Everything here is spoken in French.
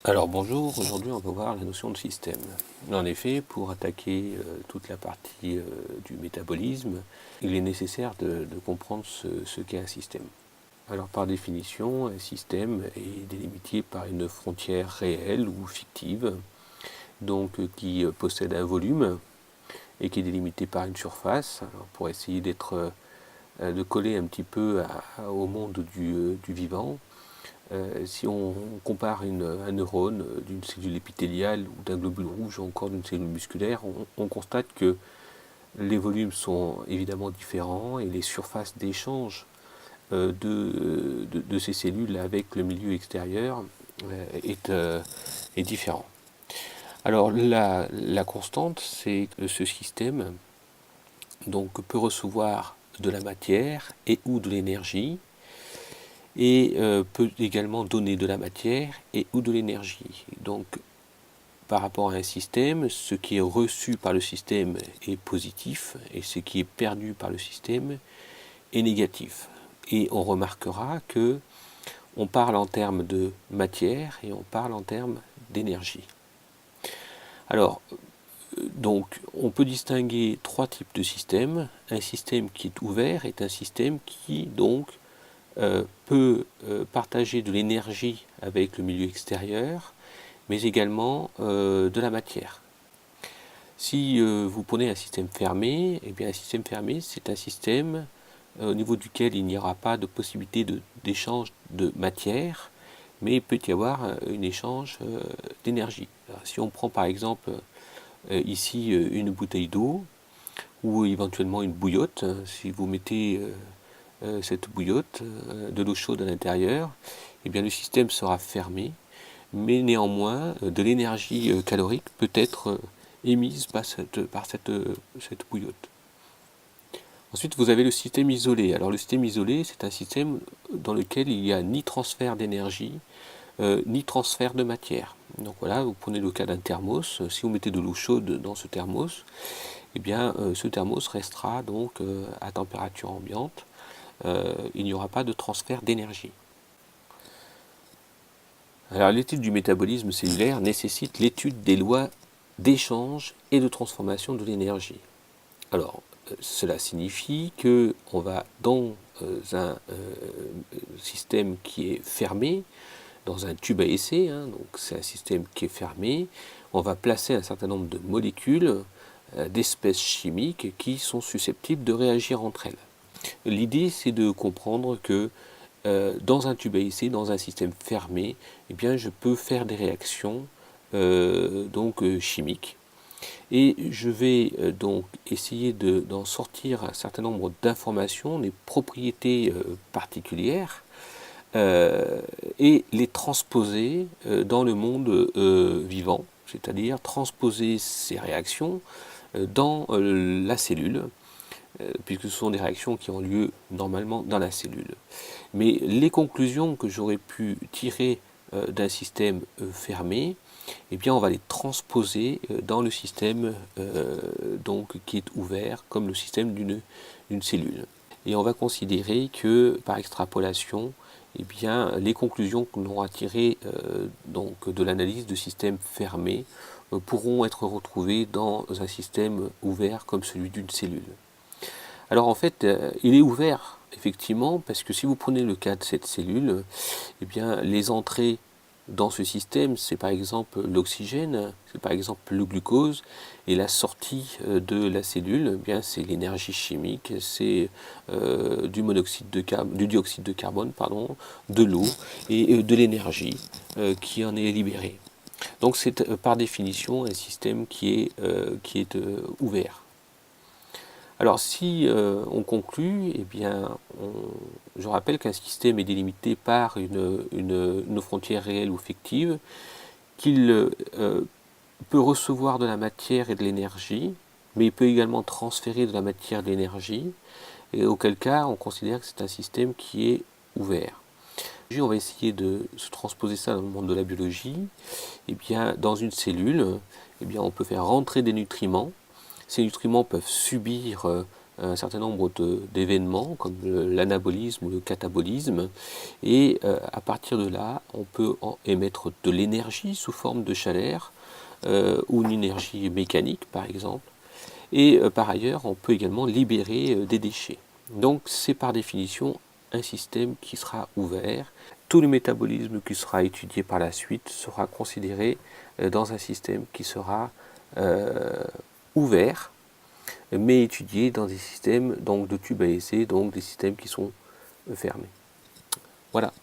Alors bonjour, aujourd'hui on va voir la notion de système. En effet, pour attaquer toute la partie du métabolisme, il est nécessaire de comprendre ce qu'est un système. Alors par définition, un système est délimité par une frontière réelle ou fictive, donc qui possède un volume et qui est délimité par une surface. Alors, pour essayer de coller un petit peu au monde du vivant, si on compare un neurone d'une cellule épithéliale ou d'un globule rouge ou encore d'une cellule musculaire, on constate que les volumes sont évidemment différents et les surfaces d'échange de ces cellules avec le milieu extérieur est différent. Alors la constante, c'est que ce système donc, peut recevoir de la matière et ou de l'énergie et peut également donner de la matière et ou de l'énergie. Donc par rapport à un système, ce qui est reçu par le système est positif et ce qui est perdu par le système est négatif. Et on remarquera que on parle en termes de matière et on parle en termes d'énergie. Alors, donc, on peut distinguer trois types de systèmes. Un système qui est ouvert est un système qui, donc, peut partager de l'énergie avec le milieu extérieur, mais également de la matière. Si vous prenez un système fermé, eh bien un système fermé, c'est un système au niveau duquel il n'y aura pas de possibilité d'échange de matière, mais il peut y avoir un échange d'énergie. Si on prend par exemple ici une bouteille d'eau ou éventuellement une bouillotte, si vous mettez cette bouillotte, de l'eau chaude à l'intérieur, eh bien le système sera fermé, mais néanmoins de l'énergie calorique peut être émise par cette bouillotte. Ensuite, vous avez le système isolé. Alors le système isolé, c'est un système dans lequel il n'y a ni transfert d'énergie, ni transfert de matière. Donc voilà, vous prenez le cas d'un thermos. Si vous mettez de l'eau chaude dans ce thermos, eh bien ce thermos restera donc à température ambiante. Il n'y aura pas de transfert d'énergie. Alors l'étude du métabolisme cellulaire nécessite l'étude des lois d'échange et de transformation de l'énergie. Alors cela signifie que on va dans un système qui est fermé, dans un tube à essai, donc c'est un système qui est fermé, on va placer un certain nombre de molécules, d'espèces chimiques qui sont susceptibles de réagir entre elles. L'idée, c'est de comprendre que dans un tube à essai, dans un système fermé, eh bien, je peux faire des réactions chimiques. Et je vais donc essayer d'en sortir un certain nombre d'informations, des propriétés particulières, et les transposer dans le monde vivant, c'est-à-dire transposer ces réactions dans la cellule, puisque ce sont des réactions qui ont lieu normalement dans la cellule. Mais les conclusions que j'aurais pu tirer d'un système fermé, eh bien on va les transposer dans le système donc qui est ouvert, comme le système d'une cellule. Et on va considérer que par extrapolation, eh bien, les conclusions que l'on aura tirées donc de l'analyse de systèmes fermés pourront être retrouvées dans un système ouvert comme celui d'une cellule. Alors en fait, il est ouvert effectivement parce que si vous prenez le cas de cette cellule, eh bien les entrées dans ce système, c'est par exemple l'oxygène, c'est par exemple le glucose, et la sortie de la cellule, eh bien c'est l'énergie chimique, c'est du dioxyde de carbone, pardon, de l'eau et de l'énergie qui en est libérée. Donc c'est par définition un système qui est ouvert. Alors si on conclut, eh bien, je rappelle qu'un système est délimité par une frontière réelle ou fictive, qu'il peut recevoir de la matière et de l'énergie, mais il peut également transférer de la matière et de l'énergie, et auquel cas on considère que c'est un système qui est ouvert. On va essayer de se transposer ça dans le monde de la biologie. Eh bien, dans une cellule, eh bien, on peut faire rentrer des nutriments. Ces nutriments peuvent subir un certain nombre d'événements comme l'anabolisme ou le catabolisme, et à partir de là, on peut émettre de l'énergie sous forme de chaleur ou une énergie mécanique par exemple, et par ailleurs, on peut également libérer des déchets. Donc c'est par définition un système qui sera ouvert. Tout le métabolisme qui sera étudié par la suite sera considéré dans un système qui sera ouvert, mais étudié dans des systèmes donc, de tube à essai, donc des systèmes qui sont fermés. Voilà.